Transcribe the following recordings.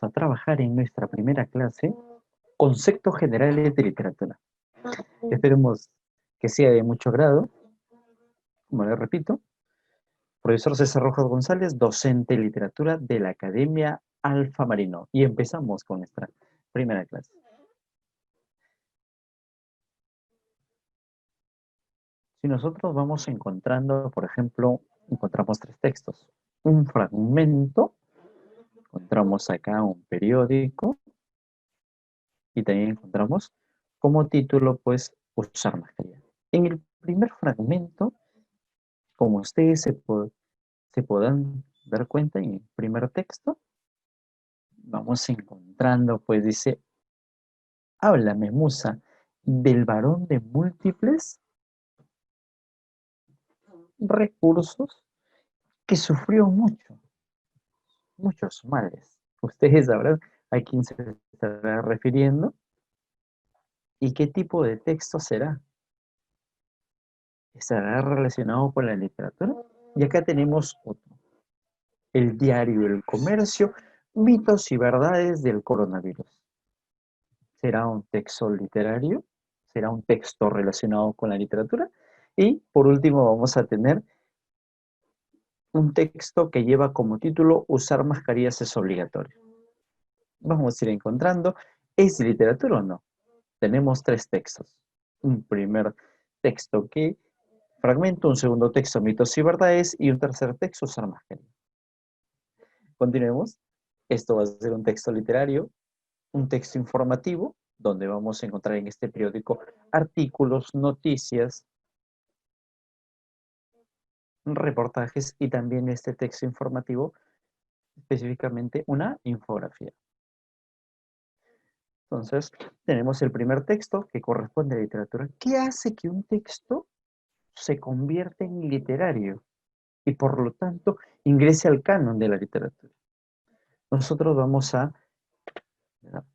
a trabajar en nuestra primera clase conceptos generales de literatura. Esperemos que sea de mucho agrado. Como les repito, profesor César Rojas González, docente de literatura de la Academia Alfa Marino. Y empezamos con nuestra primera clase. Si nosotros vamos encontrando, por ejemplo, encontramos tres textos. Un fragmento, encontramos acá un periódico, y también encontramos como título, pues, usar mascarilla. En el primer fragmento, como ustedes se podrán dar cuenta en el primer texto, vamos encontrando, pues dice, háblame, musa, del varón de múltiples recursos que sufrió muchos males. Ustedes sabrán a quién se estará refiriendo y qué tipo de texto será. ¿Estará relacionado con la literatura? Y acá tenemos otro. El diario El Comercio, mitos y verdades del coronavirus. ¿Será un texto literario? ¿Será un texto relacionado con la literatura? Y por último vamos a tener un texto que lleva como título Usar mascarillas es obligatorio. Vamos a ir encontrando, ¿es literatura o no? Tenemos tres textos. Un primer texto que fragmento, un segundo texto, mitos y verdades, y un tercer texto, usar mascarilla. Continuemos. Esto va a ser un texto literario, un texto informativo, donde vamos a encontrar en este periódico artículos, noticias, reportajes y también este texto informativo, específicamente una infografía. Entonces, tenemos el primer texto que corresponde a literatura. ¿Qué hace que un texto se convierta en literario y por lo tanto ingrese al canon de la literatura? Nosotros vamos a,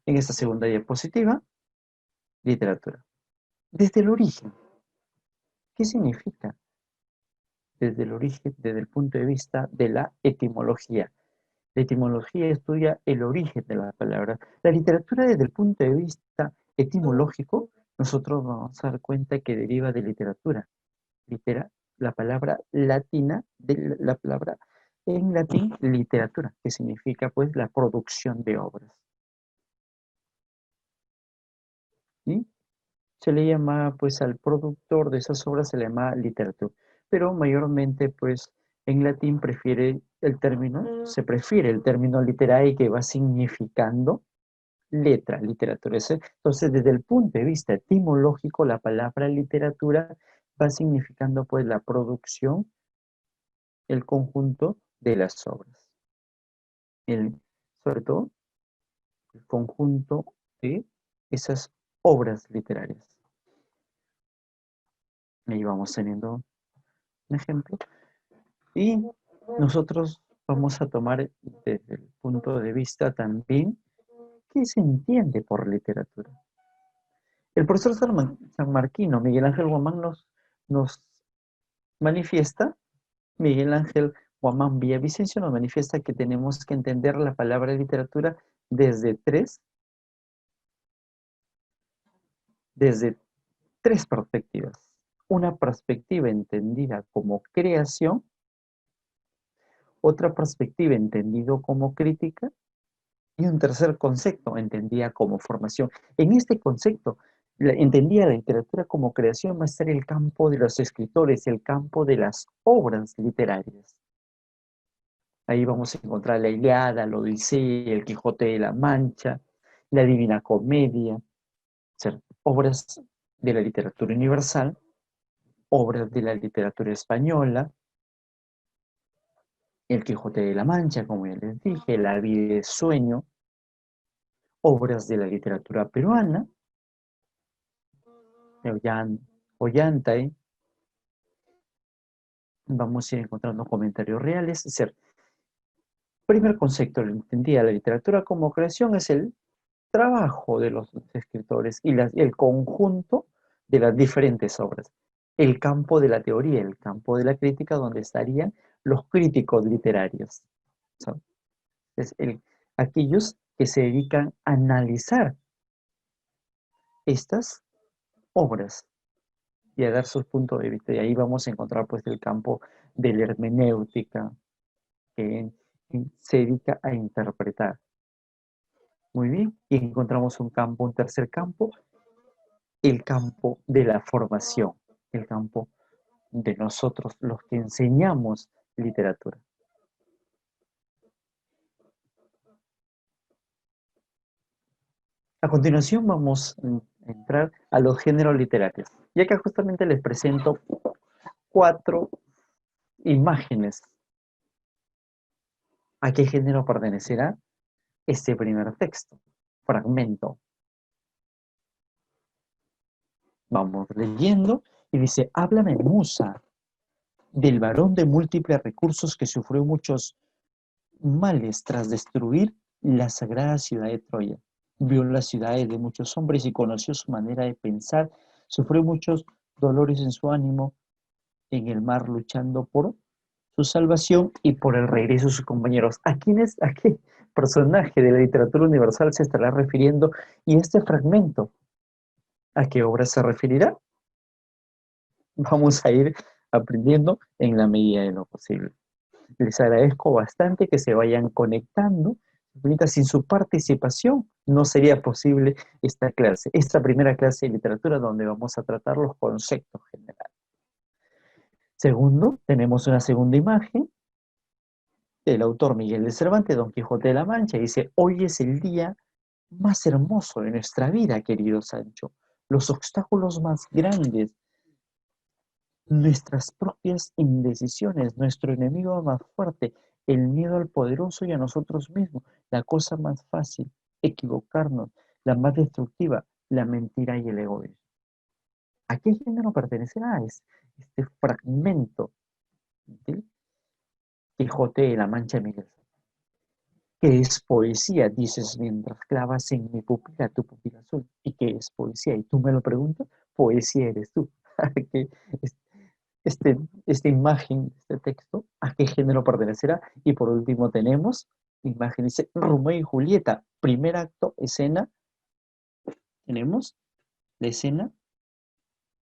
en esta segunda diapositiva, literatura. Desde el origen, ¿qué significa? Desde el origen, desde el punto de vista de la etimología. La etimología estudia el origen de la palabra. La literatura desde el punto de vista etimológico, nosotros vamos a dar cuenta que deriva de literatura. La palabra latina, de la palabra en latín, literatura, que significa pues la producción de obras. Y se le llama pues al productor de esas obras se le llama literatura, pero mayormente pues en latín se prefiere el término literae que va significando letra, literatura. Entonces, desde el punto de vista etimológico, la palabra literatura va significando pues la producción, el conjunto de las obras. Sobre todo, el conjunto de esas obras literarias. Ahí vamos teniendo un ejemplo. Y nosotros vamos a tomar desde el punto de vista también qué se entiende por literatura. El profesor sanmarquino Miguel Ángel Guamán nos manifiesta, Miguel Ángel Guamán Villavicencio nos manifiesta que tenemos que entender la palabra literatura desde tres perspectivas. Una perspectiva entendida como creación, otra perspectiva entendida como crítica, y un tercer concepto entendía como formación. En este concepto, entendía la literatura como creación, va a estar el campo de los escritores, el campo de las obras literarias. Ahí vamos a encontrar la Ilíada, la Odisea, el Quijote de la Mancha, la Divina Comedia, obras de la literatura universal, obras de la literatura española, el Quijote de la Mancha, como ya les dije, La vida es sueño, obras de la literatura peruana, Ollantay, vamos a ir encontrando comentarios reales. Es decir, primer concepto, entendía la literatura como creación es el trabajo de los escritores y el conjunto de las diferentes obras. El campo de la teoría, el campo de la crítica, donde estarían los críticos literarios. Aquellos que se dedican a analizar estas obras y a dar sus puntos de vista. Y ahí vamos a encontrar pues el campo de la hermenéutica, que se dedica a interpretar. Muy bien, y encontramos un tercer campo, el campo de la formación, el campo de nosotros, los que enseñamos literatura. A continuación vamos a entrar a los géneros literarios. Y acá justamente les presento 4 imágenes. ¿A qué género pertenecerá este primer texto? Fragmento. Vamos leyendo y dice, háblame, musa, del varón de múltiples recursos que sufrió muchos males tras destruir la sagrada ciudad de Troya. Vio las ciudades de muchos hombres y conoció su manera de pensar, sufrió muchos dolores en su ánimo, en el mar luchando por su salvación y por el regreso de sus compañeros. ¿A qué personaje de la literatura universal se estará refiriendo? Y este fragmento, ¿a qué obra se referirá? Vamos a ir aprendiendo en la medida de lo posible. Les agradezco bastante que se vayan conectando. Ahorita sin su participación no sería posible esta primera clase de literatura donde vamos a tratar los conceptos generales. Segundo, tenemos una segunda imagen del autor Miguel de Cervantes, Don Quijote de la Mancha, y dice, hoy es el día más hermoso de nuestra vida, querido Sancho. Los obstáculos más grandes, nuestras propias indecisiones, nuestro enemigo más fuerte, el miedo al poderoso y a nosotros mismos, la cosa más fácil, equivocarnos, la más destructiva, la mentira y el egoísmo. ¿A qué género pertenecerá este fragmento del Quijote de la Mancha, Miguel? ¿Qué es poesía? Dices mientras clavas en mi pupila tu pupila azul. ¿Y qué es poesía? Y tú me lo preguntas, poesía eres tú. ¿Qué es esta imagen, este texto, ¿a qué género pertenecerá? Y por último tenemos, imagen dice, Romeo y Julieta, primer acto, escena, tenemos la escena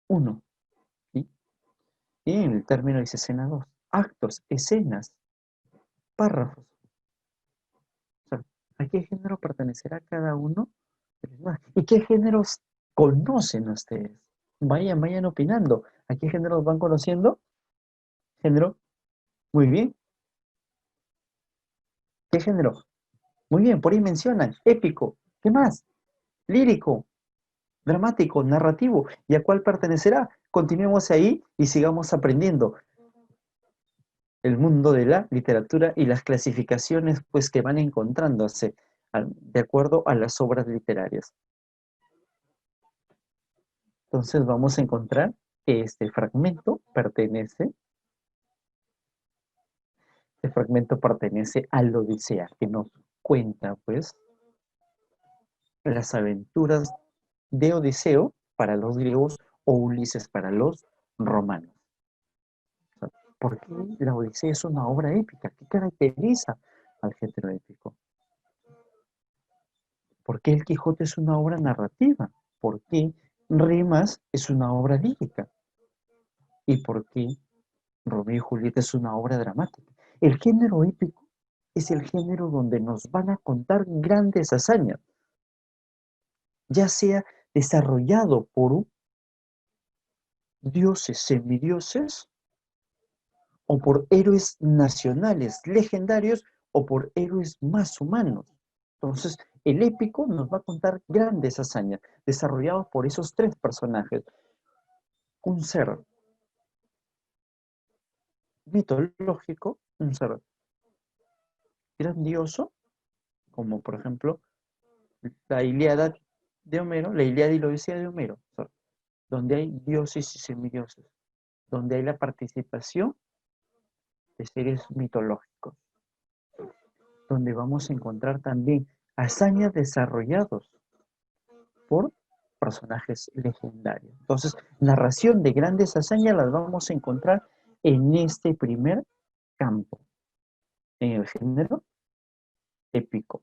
1, ¿sí? Y en el término dice escena 2, actos, escenas, párrafos. O sea, ¿a qué género pertenecerá cada uno? ¿Y qué géneros conocen ustedes? Vayan opinando. ¿A qué géneros van conociendo? Género, muy bien. ¿Qué género? Muy bien, por ahí mencionan, épico. ¿Qué más? Lírico, dramático, narrativo. ¿Y a cuál pertenecerá? Continuemos ahí y sigamos aprendiendo el mundo de la literatura y las clasificaciones pues, que van encontrándose de acuerdo a las obras literarias. Entonces vamos a encontrar que este fragmento pertenece a la Odisea, que nos cuenta pues las aventuras de Odiseo para los griegos o Ulises para los romanos. ¿Por qué la Odisea es una obra épica? ¿Qué caracteriza al género épico? ¿Por qué el Quijote es una obra narrativa? ¿Por qué Rimas es una obra lírica? ¿Y por qué Romeo y Julieta es una obra dramática? El género épico es el género donde nos van a contar grandes hazañas, ya sea desarrollado por dioses, semidioses, o por héroes nacionales legendarios, o por héroes más humanos. Entonces, el épico nos va a contar grandes hazañas desarrollados por esos 3 personajes. Un ser mitológico, un ser grandioso, como por ejemplo la Ilíada de Homero, la Ilíada y la Odisea de Homero, donde hay dioses y semidioses, donde hay la participación de seres mitológicos, donde vamos a encontrar también hazañas desarrollados por personajes legendarios. Entonces, narración de grandes hazañas las vamos a encontrar en este primer campo, en el género épico.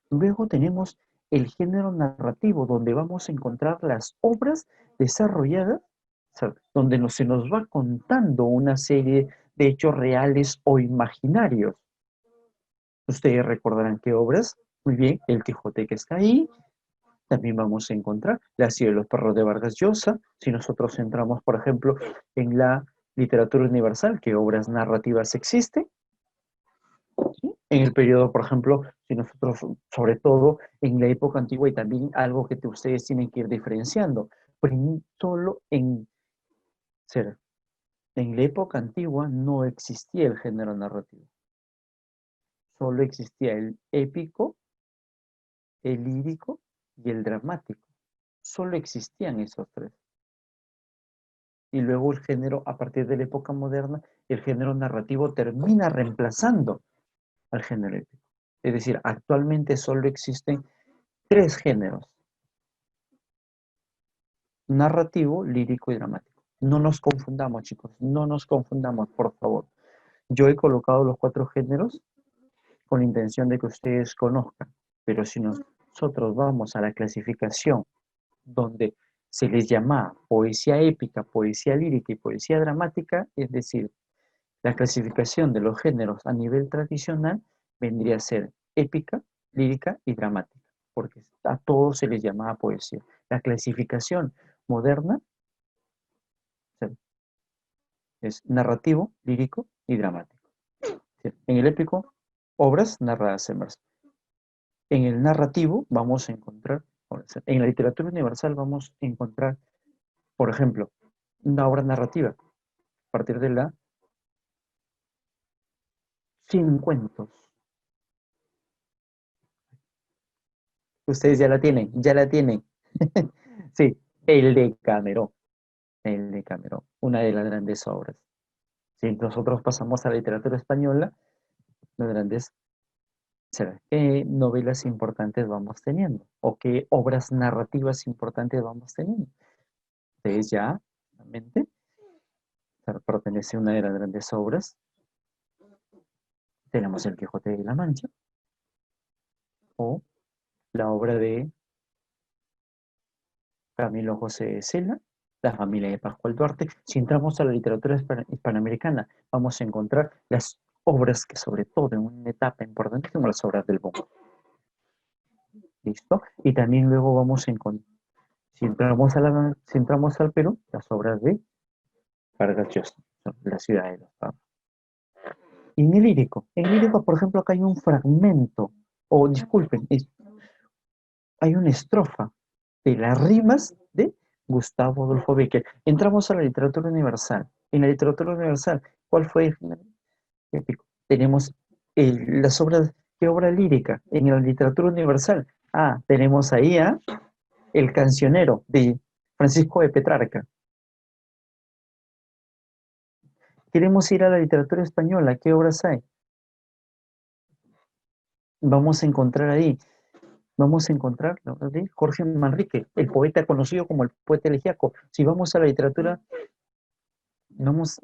Luego tenemos el género narrativo, donde vamos a encontrar las obras desarrolladas, o sea, donde se nos va contando una serie de hechos reales o imaginarios. Ustedes recordarán qué obras. Muy bien, El Quijote que está ahí. También vamos a encontrar La Ciudad de los Perros de Vargas Llosa. Si nosotros entramos, por ejemplo, en la literatura universal, ¿qué obras narrativas existen? En el periodo, por ejemplo, si nosotros, sobre todo en la época antigua, y también algo que ustedes tienen que ir diferenciando, solo ser, en la época antigua no existía el género narrativo, solo existía el épico, el lírico y el dramático. Solo existían esos tres. Y luego el género, a partir de la época moderna, el género narrativo termina reemplazando al género épico. Es decir, actualmente solo existen tres géneros: narrativo, lírico y dramático. No nos confundamos, chicos, no nos confundamos, por favor. Yo he colocado los cuatro géneros con la intención de que ustedes conozcan, pero si nosotros vamos a la clasificación donde se les llama poesía épica, poesía lírica y poesía dramática, es decir, la clasificación de los géneros a nivel tradicional vendría a ser épica, lírica y dramática, porque a todos se les llamaba poesía. La clasificación moderna es narrativo, lírico y dramático. En el épico, obras narradas en verso. En el narrativo vamos a encontrar, en la literatura universal vamos a encontrar, por ejemplo, una obra narrativa a partir de la 100 cuentos. Ustedes ya la tienen, ya la tienen. Sí, el Decamerón, el Decamerón, una de las grandes obras. Si nosotros pasamos a la literatura española, las grandes, ¿qué novelas importantes vamos teniendo? ¿O qué obras narrativas importantes vamos teniendo? Ustedes ya, realmente, pertenece a una de las grandes obras. Tenemos El Quijote de la Mancha, o la obra de Camilo José de Cela, La familia de Pascual Duarte. Si entramos a la literatura hispanoamericana, vamos a encontrar las obras que, sobre todo en una etapa importante, como las obras del Bongo. ¿Listo? Y también luego vamos a encontrar, si entramos al Perú, las obras de Vargas Llosa, La Ciudad de los Pablos. Y en lírico, por ejemplo, acá hay un fragmento, o disculpen, hay una estrofa de las rimas de Gustavo Adolfo Bécquer. Entramos a la literatura universal. En la literatura universal, ¿cuál fue el épico? Tenemos las obras, ¿qué obra lírica? En la literatura universal. Ah, tenemos ahí a El Cancionero de Francisco de Petrarca. Queremos ir a la literatura española, ¿qué obras hay? Vamos a encontrar ahí, vamos a encontrar la obra de Jorge Manrique, el poeta conocido como el poeta elegíaco. Si vamos a la literatura, vamos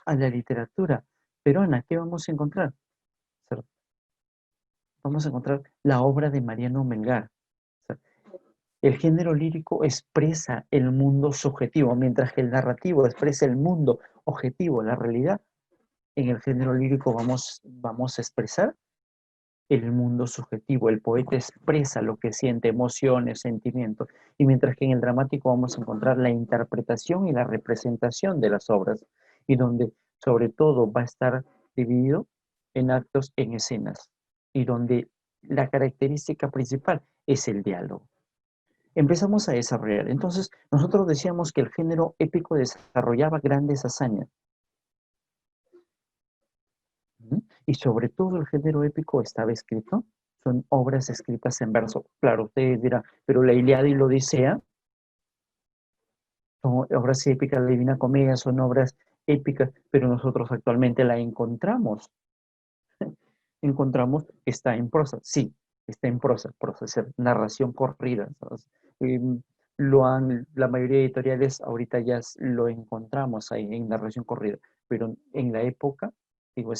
a la literatura peruana, ¿qué vamos a encontrar? Vamos a encontrar la obra de Mariano Melgar. El género lírico expresa el mundo subjetivo, mientras que el narrativo expresa el mundo objetivo, la realidad. En el género lírico vamos a expresar el mundo subjetivo. El poeta expresa lo que siente, emociones, sentimientos. Y mientras que en el dramático vamos a encontrar la interpretación y la representación de las obras, y donde sobre todo va a estar dividido en actos, en escenas, y donde la característica principal es el diálogo. Empezamos a desarrollar. Entonces, nosotros decíamos que el género épico desarrollaba grandes hazañas. Y sobre todo el género épico estaba escrito, son obras escritas en verso. Claro, ustedes dirán, pero la Ilíada y la Odisea son obras épicas, la Divina Comedia son obras épicas, pero nosotros actualmente la encontramos que está en prosa. Sí, está en prosa, es narración corrida. Eh, la mayoría de editoriales ahorita ya lo encontramos ahí en narración corrida, pero en la época, digo,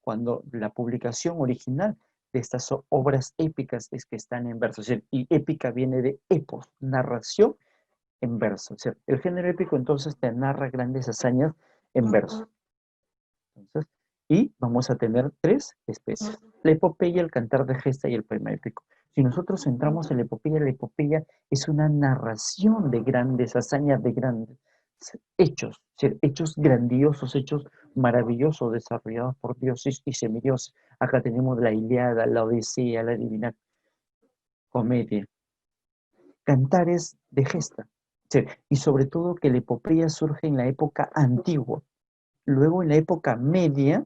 cuando la publicación original de estas obras épicas es que están en verso. Es decir, y épica viene de epos, narración en verso. Es decir, el género épico entonces te narra grandes hazañas en verso. Entonces, y vamos a tener 3 especies: la epopeya, el cantar de gesta y el poema épico. Si nosotros entramos en la epopeya es una narración de grandes hazañas, de grandes hechos, hechos grandiosos, hechos maravillosos desarrollados por dioses y semidioses. Acá tenemos la Ilíada, la Odisea, la Divina Comedia. Cantares de gesta. Y sobre todo que la epopeya surge en la época antigua. Luego en la época media,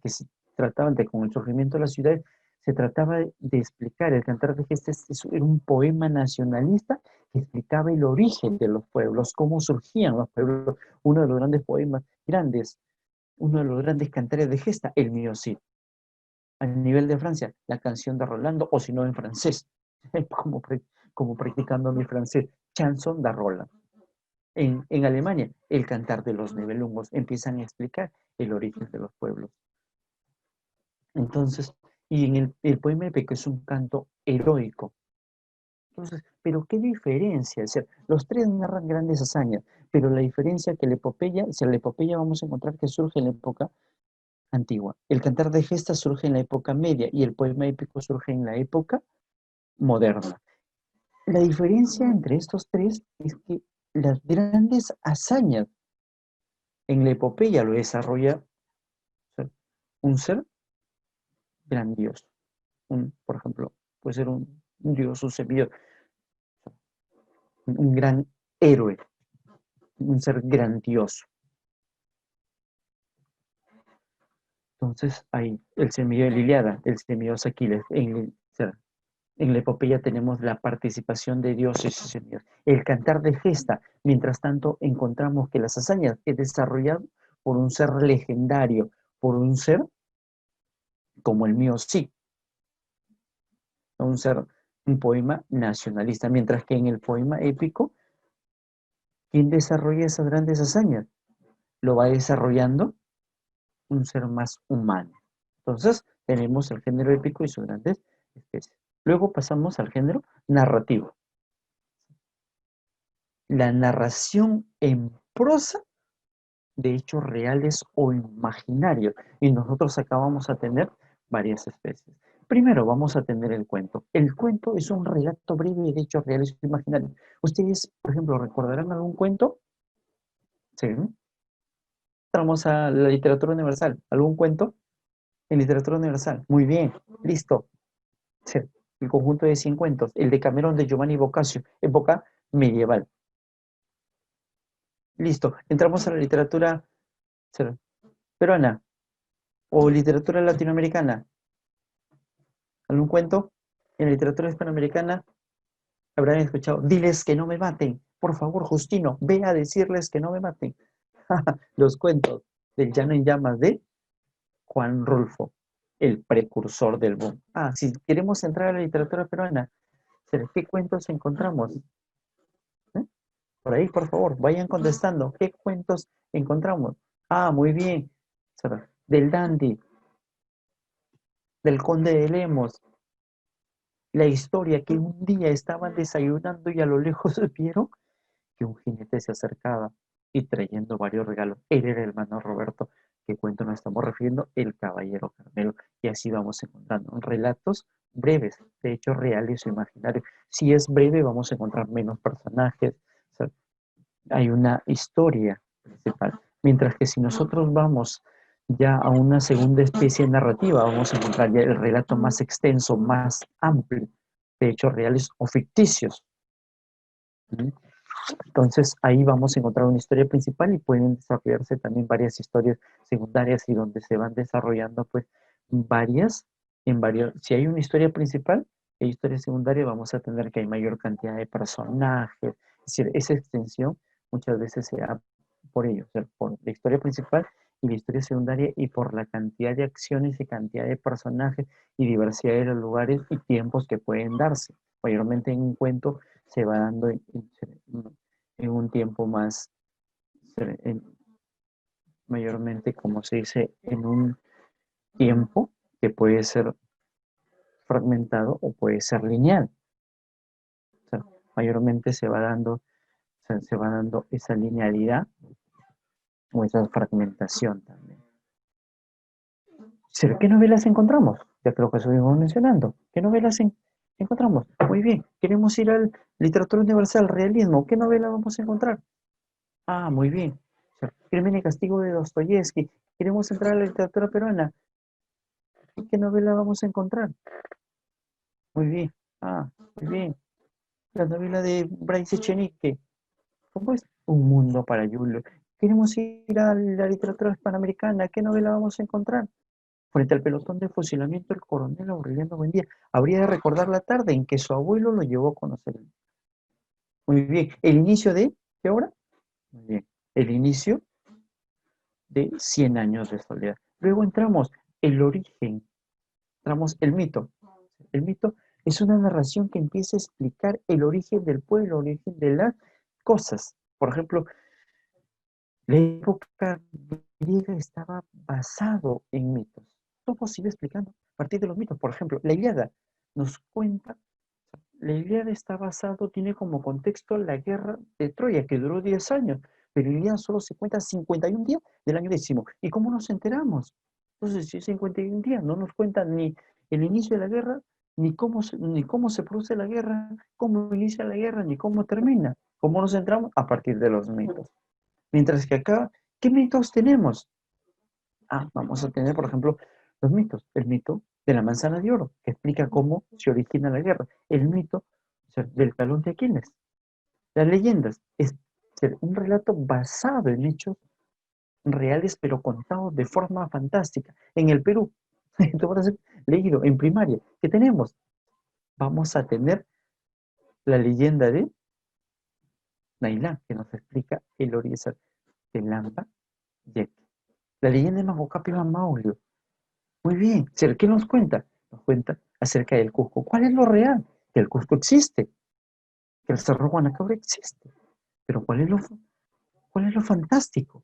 que se trataba de, con el surgimiento de las ciudades, se trataba de explicar, el cantar de gestas era un poema nacionalista que explicaba el origen de los pueblos, cómo surgían los pueblos. Uno de los grandes poemas grandes, uno de los grandes cantares de gesta, el Mío Cid. A nivel de Francia, la canción de Rolando, o si no en francés, como, como practicando mi francés, chanson de Roland. En Alemania, el cantar de los Nibelungos, empiezan a explicar el origen de los pueblos. Entonces, y en el poema épico es un canto heroico. Entonces, pero qué diferencia, o sea, los 3 narran grandes hazañas, pero la diferencia que la epopeya, o sea, la epopeya vamos a encontrar que surge en la época antigua, el cantar de gestas surge en la época media y el poema épico surge en la época moderna. La diferencia entre estos 3 es que las grandes hazañas en la epopeya lo desarrolla un ser grandioso. Por ejemplo, puede ser un dios, un semidios, un gran héroe, un ser grandioso. Entonces, hay el semidios de Liliada, el semidios Aquiles. En la epopeya tenemos la participación de dioses y semidios. El cantar de gesta, mientras tanto, encontramos que las hazañas es desarrollado por un ser legendario, por un ser como el mío sí, un poema nacionalista, mientras que en el poema épico, ¿quién desarrolla esas grandes hazañas? Lo va desarrollando un ser más humano. Entonces, tenemos el género épico y sus grandes especies. Luego pasamos al género narrativo. La narración en prosa de hechos reales o imaginarios. Y nosotros acá vamos a tener varias especies. Primero vamos a tener el cuento. El cuento es un relato breve de hechos reales o imaginarios. ¿Ustedes, por ejemplo, recordarán algún cuento? Sí. Vamos a la literatura universal. ¿Algún cuento en literatura universal? Muy bien, listo. Sí. El conjunto de 100 cuentos. El de Cameron de Giovanni Boccaccio, época medieval. Listo. Entramos a la literatura peruana o literatura latinoamericana. ¿Algún cuento? En la literatura hispanoamericana habrán escuchado, diles que no me maten. Por favor, Justino, ve a decirles que no me maten. Los cuentos del Llano en Llamas de Juan Rulfo, el precursor del boom. Si queremos entrar a la literatura peruana, ¿qué cuentos encontramos? Por ahí, por favor, vayan contestando. ¿Qué cuentos encontramos? Muy bien. Del Dandy, del Conde de Lemos. La historia que un día estaban desayunando y a lo lejos vieron que un jinete se acercaba y trayendo varios regalos. Él era el hermano Roberto. ¿Qué cuento nos estamos refiriendo? El caballero Carmelo. Y así vamos encontrando relatos breves, de hechos reales o imaginarios. Si es breve, vamos a encontrar menos personajes. O sea, hay una historia principal. Mientras que si nosotros vamos ya a una segunda especie narrativa, vamos a encontrar ya el relato más extenso, más amplio, de hechos reales o ficticios. Entonces ahí vamos a encontrar una historia principal y pueden desarrollarse también varias historias secundarias y donde se van desarrollando pues si hay una historia principal e historia secundaria vamos a tener que hay mayor cantidad de personajes, es decir, esa extensión muchas veces se da por ello, o sea, por la historia principal y la historia secundaria y por la cantidad de acciones y cantidad de personajes y diversidad de los lugares y tiempos que pueden darse. Mayormente en un cuento se va dando en un tiempo más, mayormente, como se dice, en un tiempo que puede ser fragmentado o puede ser lineal. O sea, mayormente se va dando esa linealidad o esa fragmentación también. ¿Qué novelas encontramos? Ya creo que eso estuvimos mencionando. ¿Qué novelas encontramos? Muy bien, queremos ir al literatura universal, realismo. ¿Qué novela vamos a encontrar? Ah, muy bien. Crimen y castigo de Dostoyevsky. Queremos entrar a la literatura peruana. ¿Qué novela vamos a encontrar? Muy bien. Ah, muy bien. La novela de Bryce Echenique. ¿Cómo es? Un mundo para Julio. Queremos ir a la literatura hispanoamericana. ¿Qué novela vamos a encontrar? Frente al pelotón de fusilamiento, el coronel Aureliano Buendía habría de recordar la tarde en que su abuelo lo llevó a conocer. Muy bien. ¿El inicio de qué obra? Muy bien. El inicio de 100 años de soledad. Luego entramos el origen, entramos el mito. El mito es una narración que empieza a explicar el origen del pueblo, el origen de las cosas. Por ejemplo, la época griega estaba basado en mitos. Todo sigue explicando a partir de los mitos. Por ejemplo, la Ilíada nos cuenta, la Ilíada está basado, tiene como contexto la guerra de Troya, que duró 10 años, pero Ilíada solo se cuenta 51 días del año décimo. ¿Y cómo nos enteramos? Entonces, si es 51 días, no nos cuentan ni el inicio de la guerra, ni cómo se produce la guerra, cómo inicia la guerra, ni cómo termina. ¿Cómo nos enteramos? A partir de los mitos. Mientras que acá, ¿qué mitos tenemos? Ah, vamos a tener, por ejemplo, los mitos. El mito de la manzana de oro, que explica cómo se origina la guerra. El mito, o sea, del talón de Aquiles. Las leyendas es un relato basado en hechos reales, pero contados de forma fantástica. En el Perú, tú vas a leído en primaria, ¿qué tenemos? Vamos a tener la leyenda de Nailán, que nos explica el origen de Lampa y Eki. La leyenda de Magocapi Maulio. Muy bien. ¿Qué nos cuenta? Nos cuenta acerca del Cusco. ¿Cuál es lo real? Que el Cusco existe, que el Cerro Guanacabre existe. Pero cuál es lo fantástico?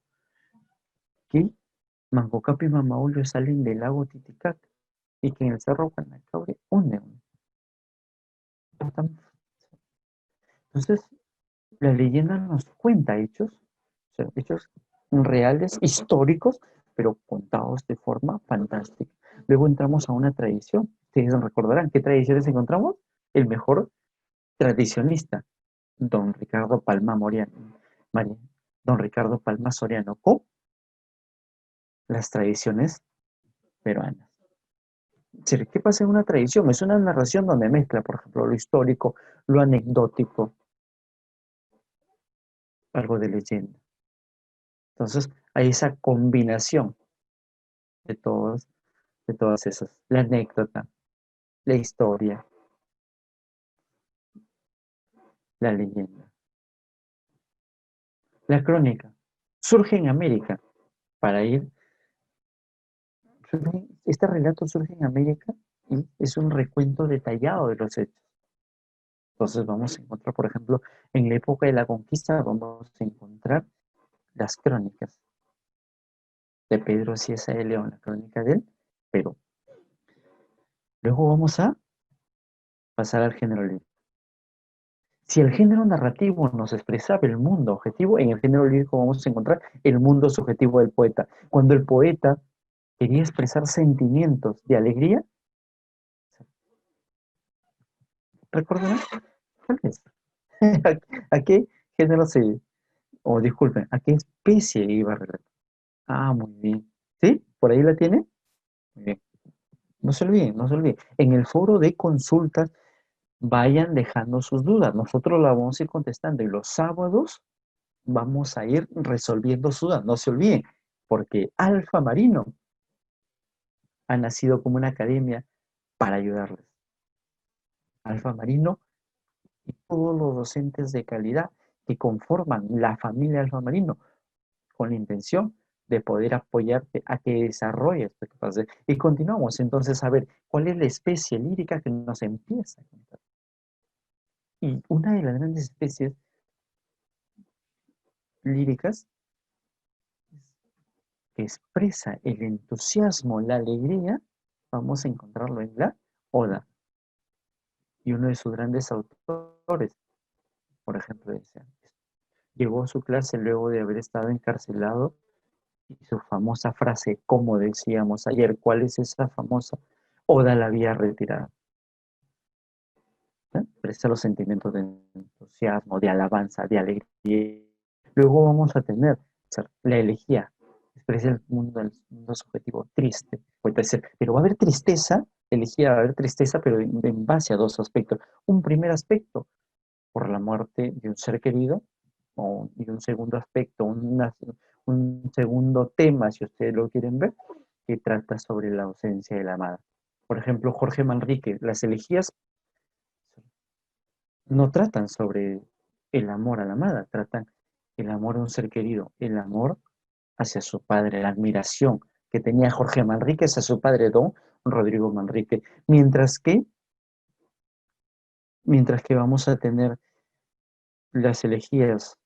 Que Mangocapi y Mamaulio salen del lago Titicaca y que en el Cerro Guanacabre unen. Entonces, la leyenda nos cuenta hechos, o sea, hechos reales, históricos, pero contados de forma fantástica. Luego entramos a una tradición. Ustedes recordarán qué tradiciones encontramos. El mejor tradicionista, don Ricardo Palma Moriano, don Ricardo Palma Soriano, con las tradiciones peruanas. ¿Qué pasa en una tradición? Es una narración donde mezcla, por ejemplo, lo histórico, lo anecdótico, algo de leyenda. Entonces, hay esa combinación de todas esas. La anécdota, la historia, la leyenda. La crónica surge en América para ir. Este relato surge en América y es un recuento detallado de los hechos. Entonces vamos a encontrar, por ejemplo, en la época de la conquista, vamos a encontrar las crónicas de Pedro Cieza de León, la crónica del Perú. Luego vamos a pasar al género lírico. Si el género narrativo nos expresaba el mundo objetivo, en el género lírico vamos a encontrar el mundo subjetivo del poeta. Cuando el poeta quería expresar sentimientos de alegría, ¿recordarán? Tal vez. ¿A qué género o disculpen, a qué especie iba a relatar? Ah, muy bien. ¿Sí? ¿Por ahí la tiene? Muy bien. No se olviden, no se olviden. En el foro de consultas vayan dejando sus dudas. Nosotros la vamos a ir contestando y los sábados vamos a ir resolviendo sus dudas. No se olviden, porque Alfa Marino ha nacido como una academia para ayudarles. Alfa Marino y todos los docentes de calidad que conforman la familia Alfa Marino con la intención de poder apoyarte a que desarrolles lo que pasa. Y continuamos entonces a ver cuál es la especie lírica que nos empieza a contar. Y una de las grandes especies líricas que expresa el entusiasmo, la alegría, vamos a encontrarlo en la oda. Y uno de sus grandes autores, por ejemplo, decía, llegó a su clase luego de haber estado encarcelado y su famosa frase, como decíamos ayer, ¿cuál es esa famosa? Oda a la vía retirada. Expresa los sentimientos de entusiasmo, de alabanza, de alegría. Luego vamos a tener la elegía, expresa el mundo subjetivo triste, puede ser, pero va a haber tristeza, elegía, va a haber tristeza, pero en base a dos aspectos. Un primer aspecto, por la muerte de un ser querido, y un segundo aspecto, un segundo tema, si ustedes lo quieren ver, que trata sobre la ausencia de la amada. Por ejemplo, Jorge Manrique, las elegías no tratan sobre el amor a la amada, tratan el amor a un ser querido, el amor hacia su padre, la admiración que tenía Jorge Manrique hacia su padre Don Rodrigo Manrique, mientras que vamos a tener las elegías,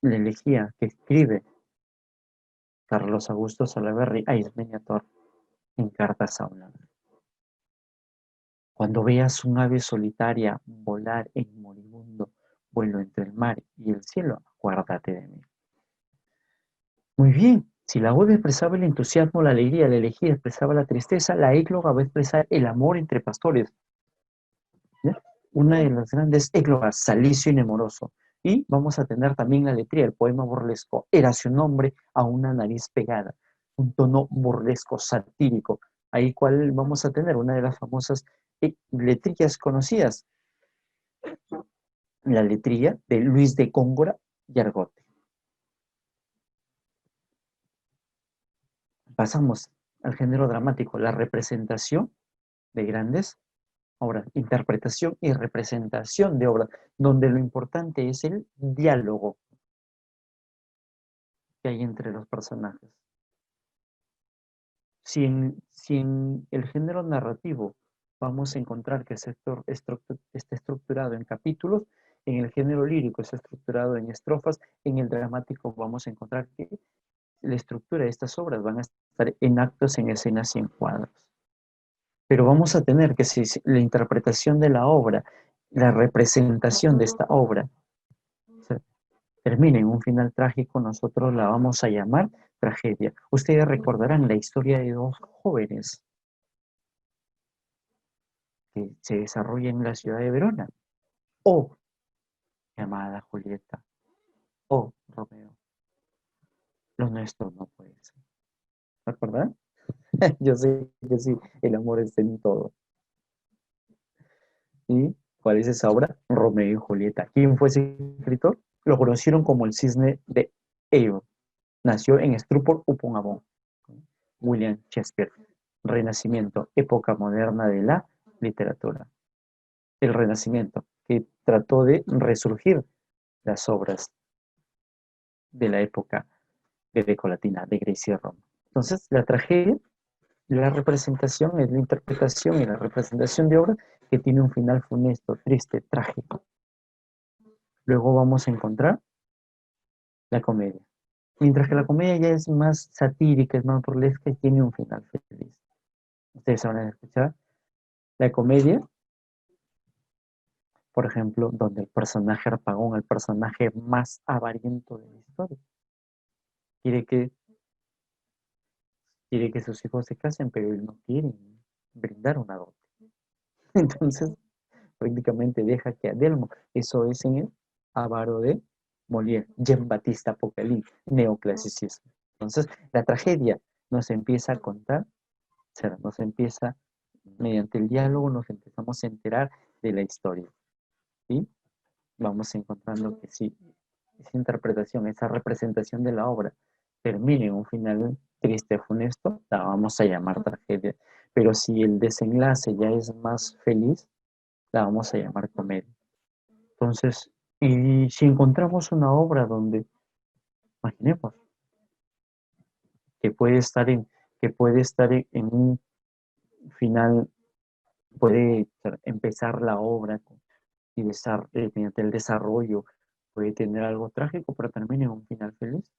la elegía que escribe Carlos Augusto Salaverry a Ismenia Tor en Cartas a una. Cuando veas un ave solitaria volar en moribundo vuelo entre el mar y el cielo, acuérdate de mí. Muy bien, si la ove expresaba el entusiasmo, la alegría, la elegía expresaba la tristeza, la égloga va a expresar el amor entre pastores. ¿Ya? Una de las grandes églogas, Salicio y Nemoroso. Y vamos a tener también la letría, el poema burlesco, era su nombre a una nariz pegada, un tono burlesco, satírico. Ahí cuál vamos a tener una de las famosas letrillas conocidas, la letría de Luis de Góngora y Argote. Pasamos al género dramático, la representación de grandes obras, interpretación y representación de obras, donde lo importante es el diálogo que hay entre los personajes. Si en el género narrativo vamos a encontrar que está estructurado en capítulos, en el género lírico está estructurado en estrofas, en el dramático vamos a encontrar que la estructura de estas obras van a estar en actos, en escenas y en cuadros. Pero vamos a tener que si la interpretación de la obra, la representación de esta obra, termina en un final trágico, nosotros la vamos a llamar tragedia. Ustedes recordarán la historia de dos jóvenes que se desarrolla en la ciudad de Verona. O llamada Julieta, o Romeo. Lo nuestro no puede ser. ¿Recuerdan? Yo sé que sí, el amor está en todo. ¿Y cuál es esa obra? Romeo y Julieta. ¿Quién fue ese escritor? Lo conocieron como el cisne de Avon. Nació en Stratford-upon-Avon. William Shakespeare. Renacimiento, época moderna de la literatura. El Renacimiento, que trató de resurgir las obras de la época grecolatina, de Grecia y Roma. Entonces, la tragedia, la representación es la interpretación y la representación de obra que tiene un final funesto, triste, trágico. Luego vamos a encontrar la comedia. Mientras que la comedia ya es más satírica, es más burlesca y tiene un final feliz. Ustedes van a escuchar la comedia, por ejemplo, donde el personaje Harpagón, el personaje más avariento de la historia, quiere que, quiere que sus hijos se casen, pero él no quiere brindar una dote. Entonces, prácticamente deja que Adelmo, eso es en el avaro de Molière, Jean-Baptiste Apocalí, neoclasicismo. Entonces, la tragedia nos empieza a contar, o sea, nos empieza, mediante el diálogo, nos empezamos a enterar de la historia. ¿Sí? Vamos encontrando que sí, esa interpretación, esa representación de la obra termine en un final triste, funesto, la vamos a llamar tragedia. Pero si el desenlace ya es más feliz, la vamos a llamar comedia. Entonces, y si encontramos una obra donde, imaginemos, que puede estar en un final, puede empezar la obra y mediante el desarrollo puede tener algo trágico, pero termina en un final feliz.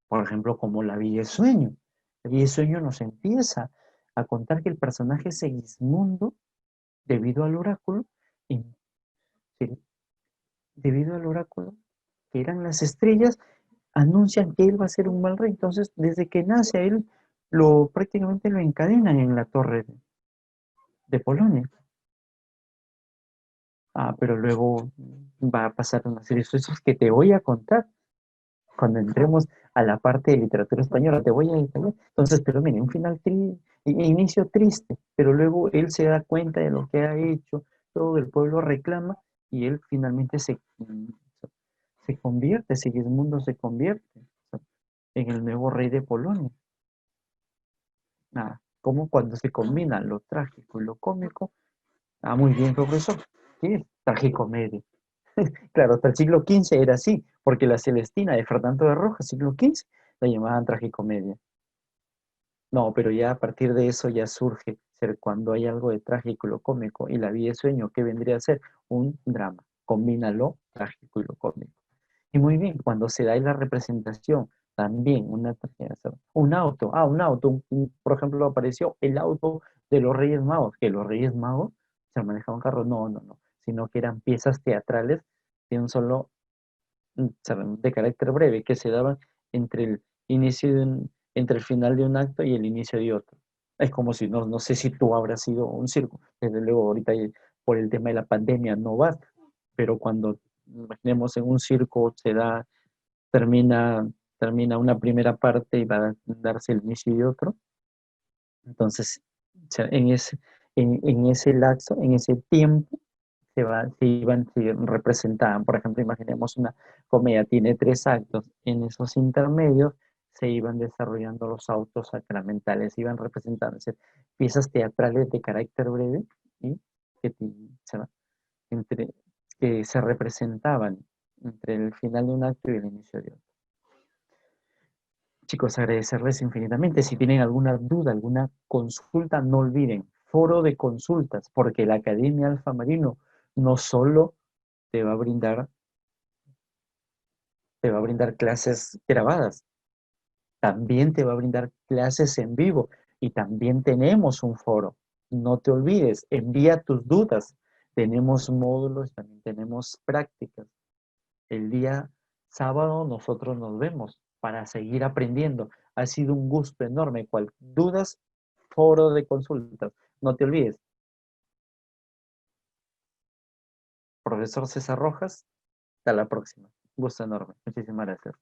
Por ejemplo, como La Villa y Sueño. La Villa y Sueño nos empieza a contar que el personaje Segismundo debido al oráculo, y, sí, debido al oráculo, que eran las estrellas, anuncian que él va a ser un mal rey. Entonces, desde que nace a él, prácticamente lo encadenan en la torre de Polonia. Ah, pero luego va a pasar una serie de sucesos que te voy a contar cuando entremos a la parte de literatura española. Te voy a detallar. Entonces, pero mire, un final triste, inicio triste, pero luego él se da cuenta de lo que ha hecho, todo el pueblo reclama y él finalmente se convierte, Sigismundo se convierte en el nuevo rey de Polonia. Ah, como cuando se combina lo trágico y lo cómico. Ah, muy bien, profesor. ¿Qué es tragicomedia? Claro, hasta el siglo XV era así, porque la Celestina de Fernando de Rojas, siglo XV, la llamaban tragicomedia. No, pero ya a partir de eso ya surge ser cuando hay algo de trágico y lo cómico y la vida de sueño, ¿qué vendría a ser? Un drama. Combina lo trágico y lo cómico. Y muy bien, cuando se da ahí la representación, también un auto, por ejemplo, apareció el auto de los Reyes Magos, que los Reyes Magos se manejaban carros, no, sino que eran piezas teatrales de un solo, de carácter breve, que se daban entre el inicio entre el final de un acto y el inicio de otro. Es como si, no sé si tú habrás ido a un circo, desde luego ahorita por el tema de la pandemia no vas, pero cuando imaginemos en un circo termina, termina una primera parte y va a darse el inicio de otro. Entonces, o sea, en ese lapso, en ese tiempo, se representaban, por ejemplo, imaginemos una comedia, tiene 3 actos, en esos intermedios se iban desarrollando los autos sacramentales, iban representándose piezas teatrales de carácter breve y que, se, entre, que se representaban entre el final de un acto y el inicio de otro. Chicos, agradecerles infinitamente. Si tienen alguna duda, alguna consulta, no olviden, foro de consultas, porque la Academia Alfa Marino no solo te va a brindar, te va a brindar clases grabadas, también te va a brindar clases en vivo y también tenemos un foro. No te olvides, envía tus dudas. Tenemos módulos, también tenemos prácticas. El día sábado nosotros nos vemos para seguir aprendiendo. Ha sido un gusto enorme. Cual dudas, foro de consultas. No te olvides. Profesor César Rojas, hasta la próxima. Gusto enorme. Muchísimas gracias.